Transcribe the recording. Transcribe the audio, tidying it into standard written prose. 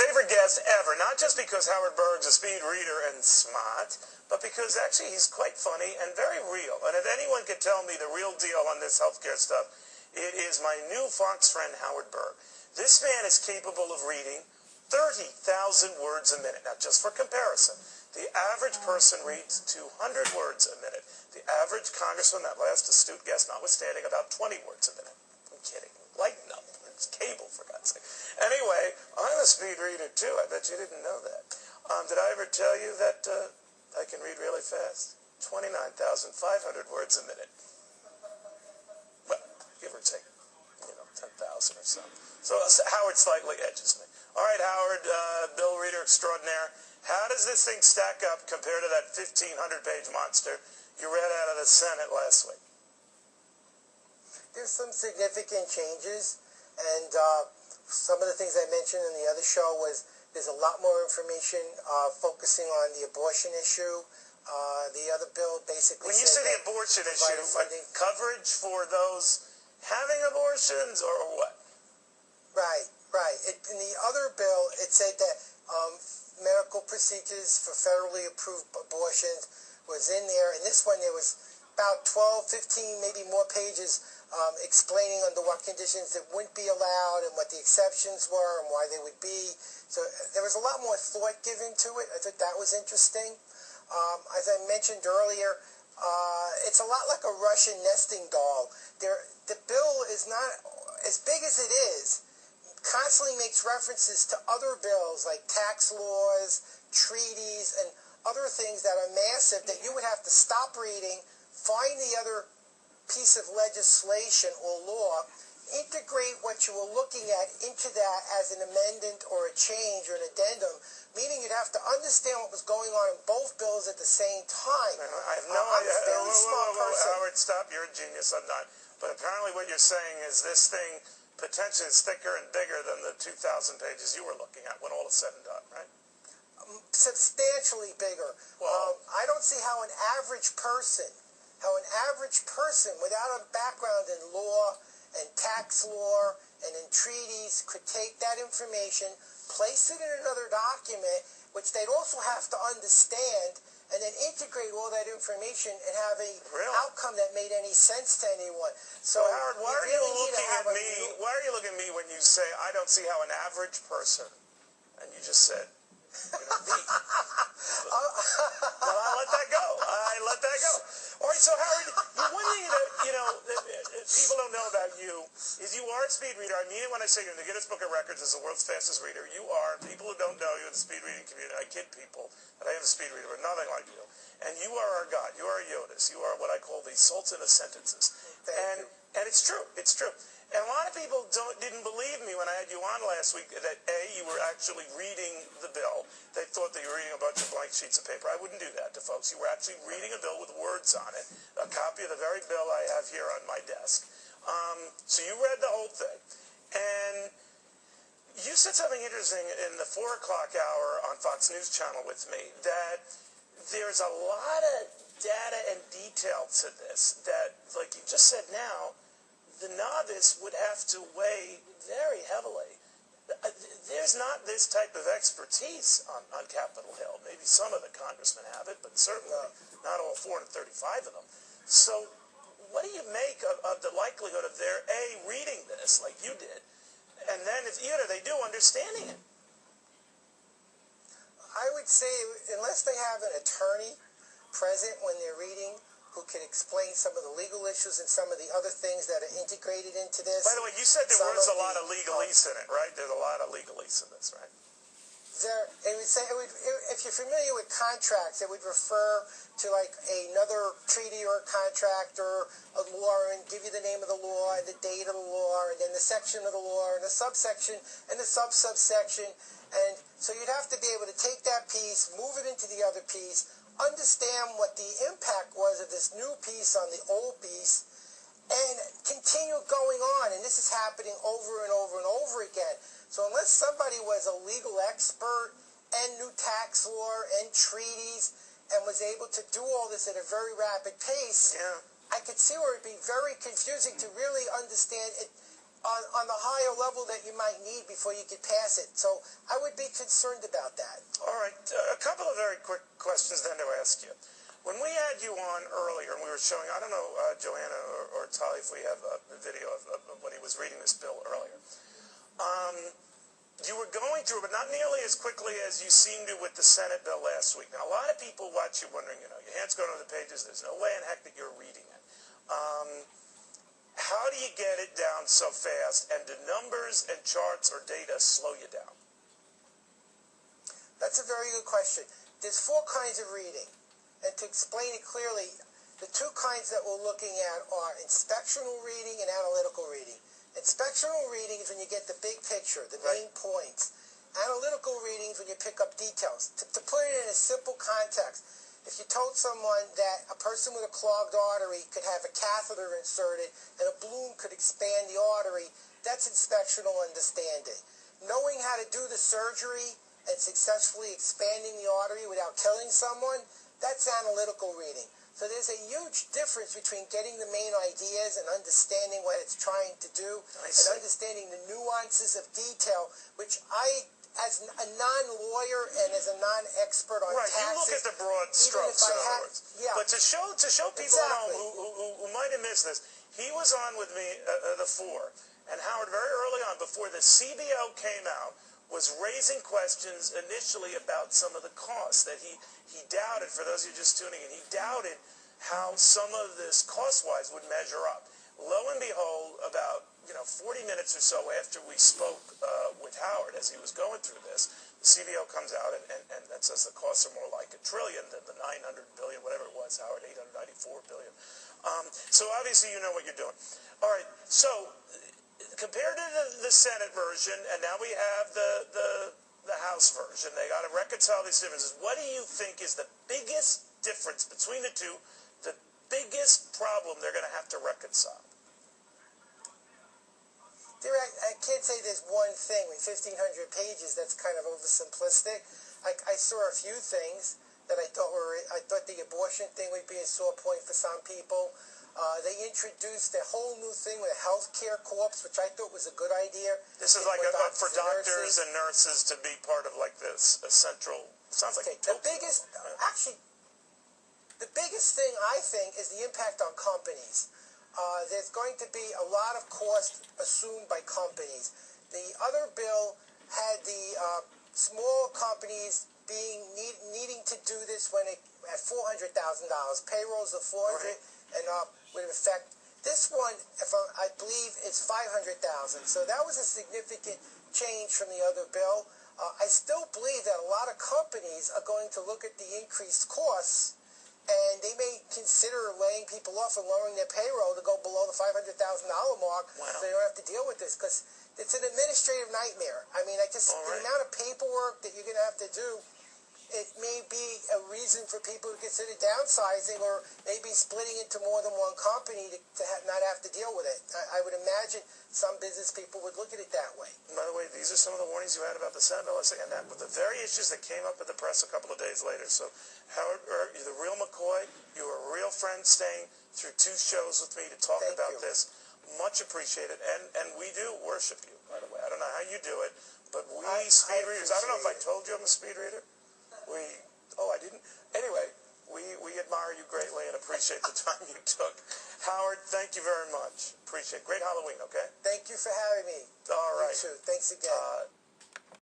favorite guest ever, not just because Howard Berg's a speed reader and smart, but because actually he's quite funny and very real. And if anyone could tell me the real deal on this healthcare stuff, it is my new Fox friend, Howard Berg. This man is capable of reading 30,000 words a minute. Now, just for comparison, the average person reads 200 words a minute. The average congressman, that last astute guest notwithstanding, about 20 words a minute. I'm kidding. Lighten up. It's cable, for God's sake. Anyway, I'm a speed reader, too. I bet you didn't know that. Did I ever tell you that I can read really fast? 29,500 words a minute. Well, give or take, 10,000 or so. So Howard slightly edges me. All right, Howard, Bill Reader Extraordinaire. How does this thing stack up compared to that 1,500-page monster you read out of the Senate last week? There's some significant changes, and some of the things I mentioned in the other show was there's a lot more information focusing on the abortion issue. The other bill basically when you say the abortion issue, like coverage for those having abortions or what? Right. In the other bill, it said that medical procedures for federally approved abortions was in there. In this one, there was about 12, 15, maybe more pages explaining under what conditions it wouldn't be allowed and what the exceptions were and why they would be. So there was a lot more thought given to it. I thought that was interesting. As I mentioned earlier, it's a lot like a Russian nesting doll. The bill is not as big as it is. Constantly makes references to other bills like tax laws, treaties, and other things that are massive that you would have to stop reading, find the other piece of legislation or law, integrate what you were looking at into that as an amendment or a change or an addendum, meaning you'd have to understand what was going on in both bills at the same time. I have no idea. I'm a fairly smart person. Howard, stop. You're a genius. I'm not. But apparently what you're saying is this thing potentially is thicker and bigger than the 2,000 pages you were looking at when all is said and done, right? Substantially bigger. I don't see how an average person without a background in law and tax law and in treaties could take that information, place it in another document, which they'd also have to understand, and then integrate all that information and have a outcome that made any sense to anyone. So Howard, why are you looking at me? Why are you looking at me when you say I don't see how an average person, and you just said, me. Well, I let that go. All right, so Howard, one thing that people don't know about you is you are a speed reader. I mean it when I say you're in the Guinness Book of Records as the world's fastest reader. You are. People who don't know you in the speed reading community, I kid people that I am a speed reader, but nothing like you. And you are our God. You are a Yodas. You are what I call the Sultan of Sentences. And it's true. It's true. And a lot of people didn't believe me when I had you on last week that, A, you were actually reading the bill. They thought that you were reading a bunch of blank sheets of paper. I wouldn't do that to folks. You were actually reading a bill with words on it, a copy of the very bill I have here on my desk. So you read the whole thing. And you said something interesting in the 4 o'clock hour on Fox News Channel with me, that there's a lot of data and detail to this that, like you just said now, the novice would have to weigh very heavily. There's not this type of expertise on Capitol Hill. Maybe some of the congressmen have it, but certainly not all 435 of them. So what do you make of the likelihood of their, A, reading this like you did, and then if either they do, understanding it? I would say unless they have an attorney present when they're reading who can explain some of the legal issues and some of the other things that are integrated into this. By the way, you said there was a lot of legalese in it, right? There's a lot of legalese in this, right? If you're familiar with contracts, it would refer to like another treaty or contract or a law and give you the name of the law and the date of the law and then the section of the law and the subsection and the subsection. And so you'd have to be able to take that piece, move it into the other piece, understand what the impact was of this new piece on the old piece, and continue going on. And this is happening over and over and over again. So unless somebody was a legal expert and knew tax law and treaties and was able to do all this at a very rapid pace, I could see where it would be very confusing to really understand it. on the higher level that you might need before you could pass it. So I would be concerned about that. All right, a couple of very quick questions then to ask you. When we had you on earlier and we were showing, I don't know, Joanna or Tali, if we have a video of when he was reading this bill earlier. You were going through, but not nearly as quickly as you seemed to with the Senate bill last week. Now, a lot of people watch you wondering, your hand's going over the pages, there's no way in heck that you're reading it. How do you get it down so fast, and do numbers and charts or data slow you down? That's a very good question. There's 4 kinds of reading. And to explain it clearly, the 2 kinds that we're looking at are inspectional reading and analytical reading. Inspectional reading is when you get the big picture, the main points. Analytical reading is when you pick up details. To put it in a simple context, if you told someone that a person with a clogged artery could have a catheter inserted and a balloon could expand the artery, that's inspectional understanding. Knowing how to do the surgery and successfully expanding the artery without killing someone, that's analytical reading. So there's a huge difference between getting the main ideas and understanding what it's trying to do and understanding the nuances of detail, which I, as a non-lawyer and as a non-expert on taxes... Right, you look at the broad strokes, in other words. Yeah. But to show people at home who might have missed this, he was on with me, the 4, and Howard, very early on, before the CBO came out, was raising questions initially about some of the costs that he doubted, for those of you just tuning in, he doubted how some of this cost-wise would measure up. Lo and behold, about 40 minutes or so after we spoke with Howard as he was going through this, the CBO comes out and that says the costs are more like $1 trillion than the $900 billion, whatever it was, Howard, $894 billion. So obviously you know what you're doing. All right, so compared to the Senate version, and now we have the House version, they got to reconcile these differences. What do you think is the biggest difference between the two, the biggest problem they're going to have to reconcile? I can't say there's one thing. With 1,500 pages, that's kind of oversimplistic. I saw a few things that I thought the abortion thing would be a sore point for some people. They introduced a whole new thing with a healthcare corps, which I thought was a good idea. This is like for doctors and nurses to be part of like this central. Sounds like the biggest thing I think is the impact on companies. There's going to be a lot of cost assumed by companies. The other bill had the small companies needing to do this when at $400,000. Payrolls of $400,000 and up would affect. This one, I believe, is $500,000. So that was a significant change from the other bill. I still believe that a lot of companies are going to look at the increased costs, and they may consider laying people off and lowering their payroll to go below the $500,000 mark, so they don't have to deal with this, because it's an administrative nightmare. I mean, the amount of paperwork that you're going to have to do, it may be a reason for people to consider downsizing or maybe splitting into more than one company to not have to deal with it. I would imagine some business people would look at it that way. By the way, these are some of the warnings you had about the Senate bill, and that, but the very issues that came up at the press a couple of days later. So, Howard, you're the real McCoy. You were a real friend, staying through 2 shows with me to talk about this. Much appreciated, and we do worship you, by the way. I don't know how you do it, but we speed readers, I don't know if I told you I'm a speed reader. I didn't. Anyway, we admire you greatly and appreciate the time you took. Howard, thank you very much. Appreciate it. Great Halloween, okay? Thank you for having me. All right. You too. Thanks again.